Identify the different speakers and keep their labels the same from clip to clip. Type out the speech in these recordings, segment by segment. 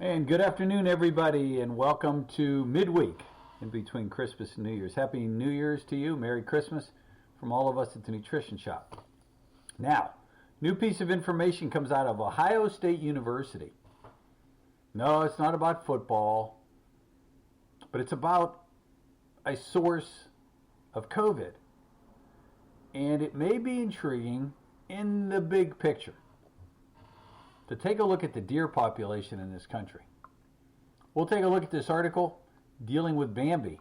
Speaker 1: And good afternoon, everybody, and welcome to midweek in between Christmas and New Year's. Happy New Year's to you. Merry Christmas from all of us at the Nutrition Shop. Now, new piece of information comes out of Ohio State University. No, it's not about football, but it's about a source of COVID. And it may be intriguing in the big picture to take a look at the deer population in this country. We'll take a look at this article dealing with Bambi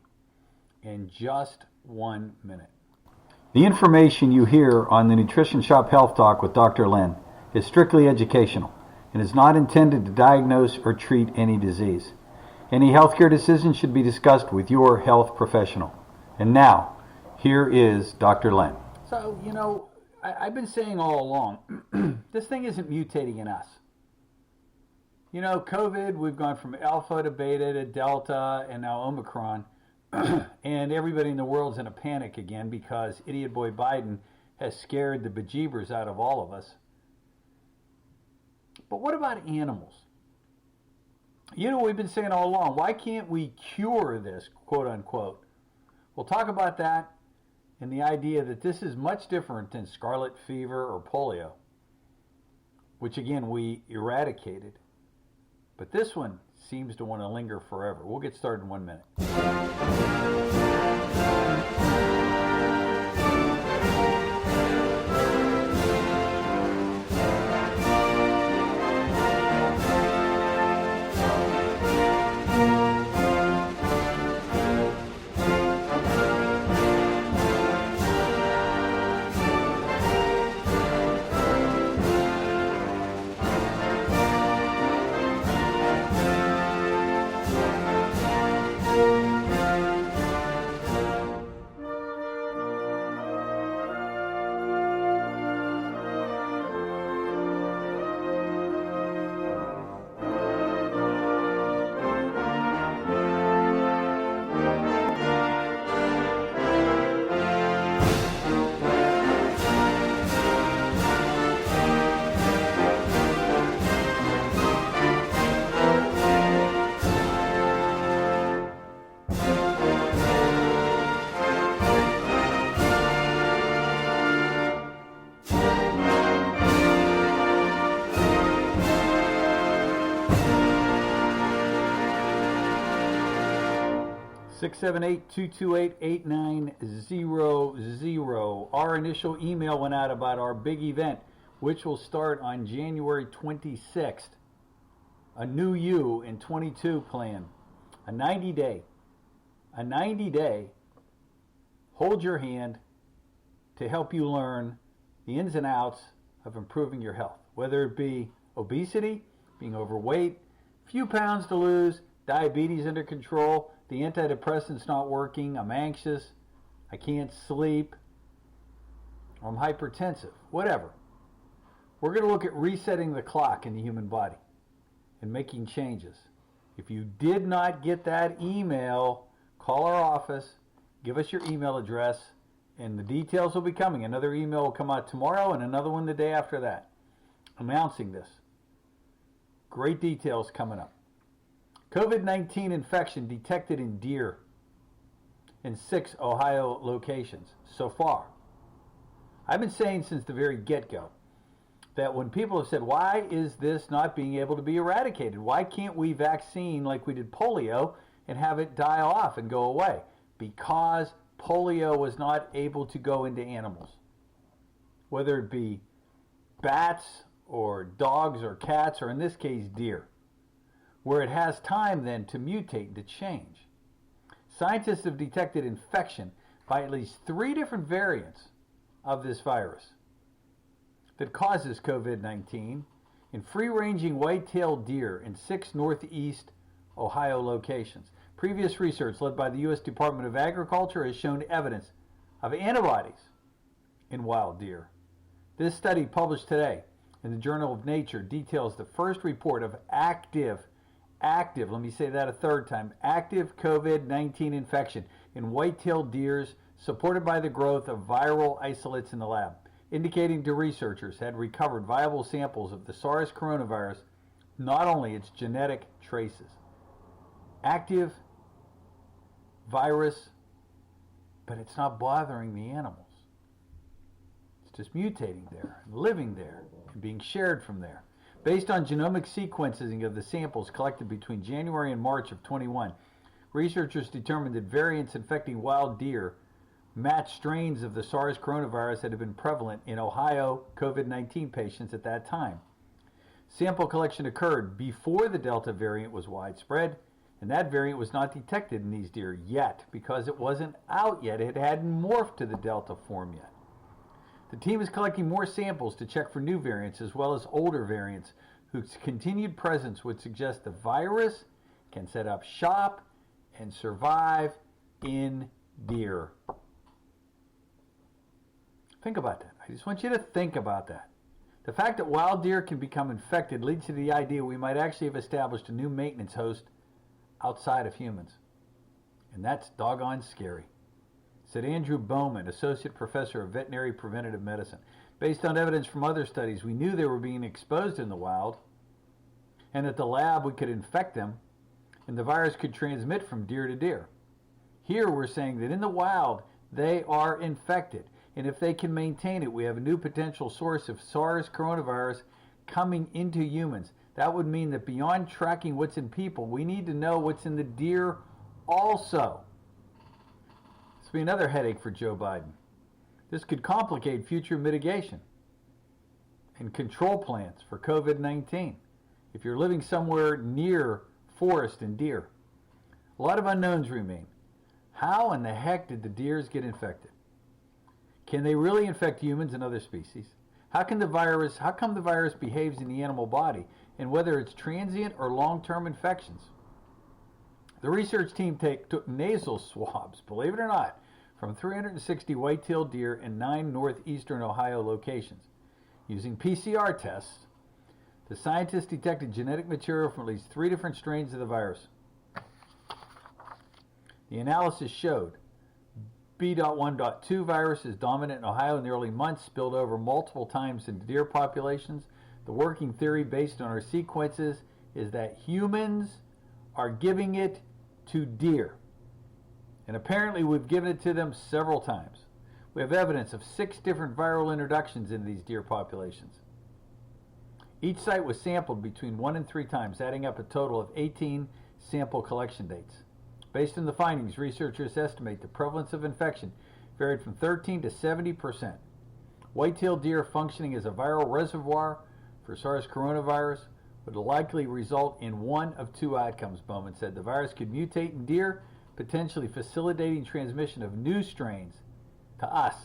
Speaker 1: in just 1 minute. The information you hear on the Nutrition Shop Health Talk with Dr. Len is strictly educational and is not intended to diagnose or treat any disease. Any healthcare decision should be discussed with your health professional. And now, here is Dr. Len. So, I've been saying all along, this thing isn't mutating in us. COVID, we've gone from alpha to beta to delta and now Omicron, and everybody in the world's in a panic again because idiot boy Biden has scared the bejeebers out of all of us. But what about animals? We've been saying all along, why can't we cure this, quote unquote? We'll talk about that and the idea that this is much different than scarlet fever or polio, which again we eradicated. But this one seems to want to linger forever. We'll get started in 1 minute. 678-228-8900. Our initial email went out about our big event, which will start on January 26th. A new you in 22 plan. A 90-day, hold your hand to help you learn the ins and outs of improving your health. Whether it be obesity, being overweight, few pounds to lose, diabetes under control, the antidepressant's not working, I'm anxious, I can't sleep, or I'm hypertensive, whatever. We're going to look at resetting the clock in the human body and making changes. If you did not get that email, call our office, give us your email address, and the details will be coming. Another email will come out tomorrow and another one the day after that, announcing this. Great details coming up. COVID-19 infection detected in deer in 6 Ohio locations so far. I've been saying since the very get-go that when people have said, why is this not being able to be eradicated? Why can't we vaccine like we did polio and have it die off and go away? Because polio was not able to go into animals. Whether it be bats or dogs or cats, or in this case deer, where it has time then to mutate and to change. Scientists have detected infection by at least 3 different variants of this virus that causes COVID-19 in free-ranging white-tailed deer in 6 northeast Ohio locations. Previous research led by the U.S. Department of Agriculture has shown evidence of antibodies in wild deer. This study, published today in the Journal of Nature, details the first report of active, let me say that a third time, active COVID-19 infection in white-tailed deers supported by the growth of viral isolates in the lab, indicating to researchers had recovered viable samples of the SARS coronavirus not only its genetic traces. Active virus, but it's not bothering the animals. It's just mutating there, and living there, and being shared from there. Based on genomic sequencing of the samples collected between January and March of 21, researchers determined that variants infecting wild deer matched strains of the SARS coronavirus that had been prevalent in Ohio COVID-19 patients at that time. Sample collection occurred before the Delta variant was widespread, and that variant was not detected in these deer yet because it wasn't out yet. It hadn't morphed to the Delta form yet. The team is collecting more samples to check for new variants as well as older variants whose continued presence would suggest the virus can set up shop and survive in deer. Think about that. I just want you to think about that. The fact that wild deer can become infected leads to the idea we might actually have established a new maintenance host outside of humans. And that's doggone scary, said Andrew Bowman, Associate Professor of Veterinary Preventative Medicine. Based on evidence from other studies, we knew they were being exposed in the wild, and at the lab we could infect them, and the virus could transmit from deer to deer. Here we're saying that in the wild they are infected, and if they can maintain it, we have a new potential source of SARS coronavirus coming into humans. That would mean that beyond tracking what's in people, we need to know what's in the deer also. This will be another headache for Joe Biden. This could complicate future mitigation and control plans for COVID-19 if you're living somewhere near forest and deer. A lot of unknowns remain. How in the heck did the deers get infected? Can they really infect humans and other species? How come the virus behaves in the animal body, and whether it's transient or long-term infections? The research team took nasal swabs, believe it or not, from 360 white-tailed deer in 9 northeastern Ohio locations. Using PCR tests, the scientists detected genetic material from at least 3 different strains of the virus. The analysis showed B.1.2 virus is dominant in Ohio in the early months, spilled over multiple times into deer populations. The working theory based on our sequences is that humans are giving it to deer. And apparently we've given it to them several times. We have evidence of 6 different viral introductions in these deer populations. Each site was sampled between 1 and 3 times, adding up a total of 18 sample collection dates. Based on the findings, researchers estimate the prevalence of infection varied from 13 to 70%. White-tailed deer functioning as a viral reservoir for SARS coronavirus would likely result in one of 2 outcomes, Bowman said. The virus could mutate in deer, potentially facilitating transmission of new strains to us,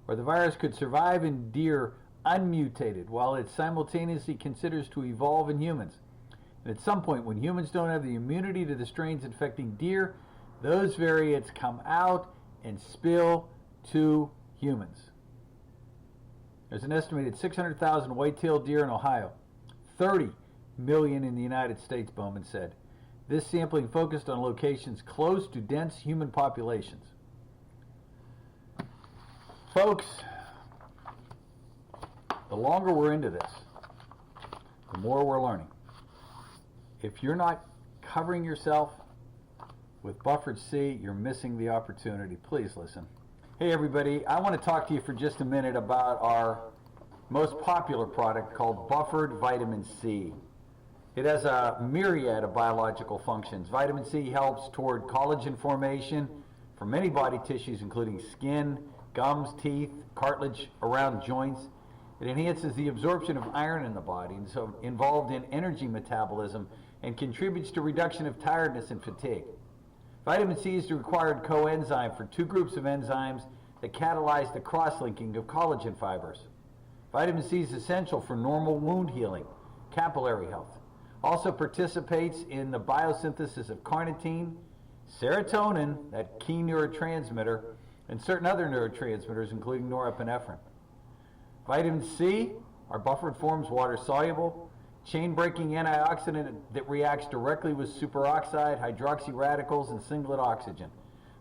Speaker 1: or the virus could survive in deer unmutated while it simultaneously considers to evolve in humans. And at some point, when humans don't have the immunity to the strains infecting deer, those variants come out and spill to humans. There's an estimated 600,000 white-tailed deer in Ohio, 30 million in the United States, Bowman said. This sampling focused on locations close to dense human populations. Folks, the longer we're into this, the more we're learning. If you're not covering yourself with buffered C, you're missing the opportunity. Please listen. Hey everybody, I want to talk to you for just a minute about our most popular product called buffered vitamin C. It has a myriad of biological functions. Vitamin C helps toward collagen formation for many body tissues, including skin, gums, teeth, cartilage around joints. It enhances the absorption of iron in the body, and so involved in energy metabolism, and contributes to reduction of tiredness and fatigue. Vitamin C is the required coenzyme for 2 groups of enzymes that catalyze the cross-linking of collagen fibers. Vitamin C is essential for normal wound healing, capillary health. Also participates in the biosynthesis of carnitine, serotonin, that key neurotransmitter, and certain other neurotransmitters, including norepinephrine. Vitamin C, our buffered forms, water-soluble, chain-breaking antioxidant that reacts directly with superoxide, hydroxy radicals, and singlet oxygen.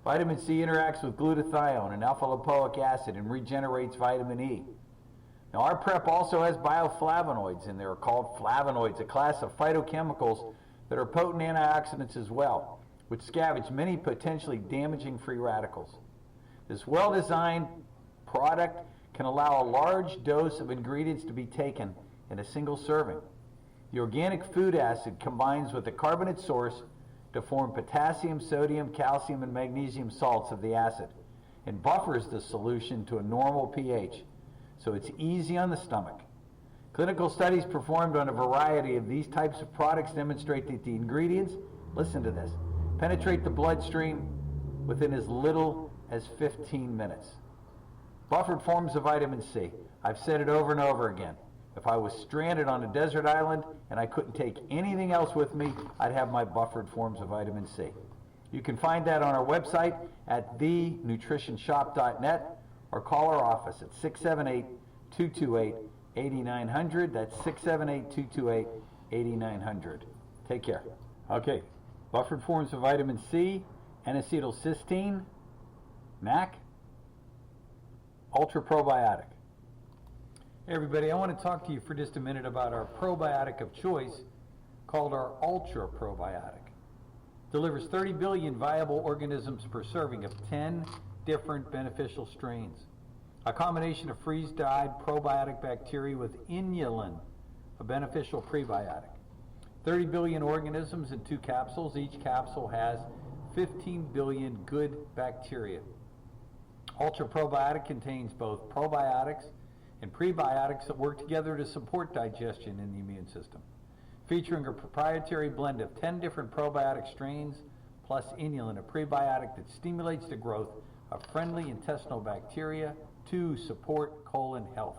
Speaker 1: Vitamin C interacts with glutathione and alpha-lipoic acid and regenerates vitamin E. Now, our prep also has bioflavonoids in there, called flavonoids, a class of phytochemicals that are potent antioxidants as well, which scavenge many potentially damaging free radicals. This well-designed product can allow a large dose of ingredients to be taken in a single serving. The organic food acid combines with the carbonate source to form potassium, sodium, calcium, and magnesium salts of the acid and buffers the solution to a normal pH, so it's easy on the stomach. Clinical studies performed on a variety of these types of products demonstrate that the ingredients, listen to this, penetrate the bloodstream within as little as 15 minutes. Buffered forms of vitamin C. I've said it over and over again. If I was stranded on a desert island and I couldn't take anything else with me, I'd have my buffered forms of vitamin C. You can find that on our website at thenutritionshop.net or call our office at 678-228-8900. That's 678-228-8900. Take care. Okay, buffered forms of vitamin C, N-acetylcysteine, MAC, ultra probiotic. Hey everybody, I want to talk to you for just a minute about our probiotic of choice called our Ultra Probiotic. Delivers 30 billion viable organisms per serving of 10 different beneficial strains. A combination of freeze-dried probiotic bacteria with inulin, a beneficial prebiotic. 30 billion organisms in 2 capsules. Each capsule has 15 billion good bacteria. Ultra Probiotic contains both probiotics and prebiotics that work together to support digestion in the immune system, featuring a proprietary blend of 10 different probiotic strains plus inulin, a prebiotic that stimulates the growth of friendly intestinal bacteria to support colon health.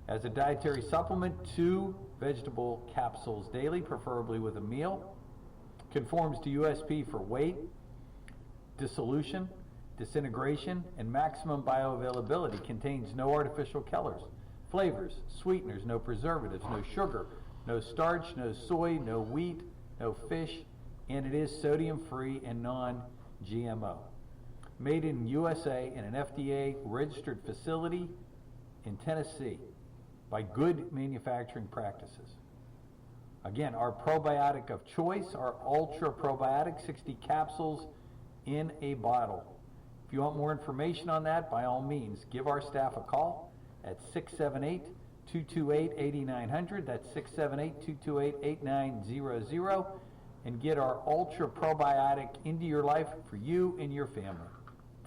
Speaker 1: As a dietary supplement, 2 vegetable capsules daily, preferably with a meal. Conforms to USP for weight, dissolution, disintegration, and maximum bioavailability. Contains no artificial colors, flavors, sweeteners, no preservatives, no sugar, no starch, no soy, no wheat, no fish, and it is sodium-free and non-GMO. Made in USA in an FDA-registered facility in Tennessee by good manufacturing practices. Again, our probiotic of choice, our Ultra Probiotic, 60 capsules in a bottle. If you want more information on that, by all means, give our staff a call at 678-228-8900. That's 678-228-8900. And get our Ultra Probiotic into your life for you and your family.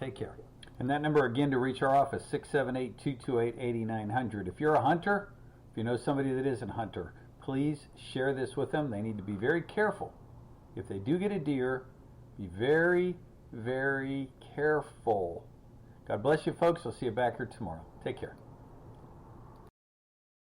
Speaker 1: Take care. And that number again to reach our office, 678-228-8900. If you're a hunter, if you know somebody that isn't a hunter, please share this with them. They need to be very careful. If they do get a deer, be very, very careful. God bless you, folks. I'll see you back here tomorrow. Take care.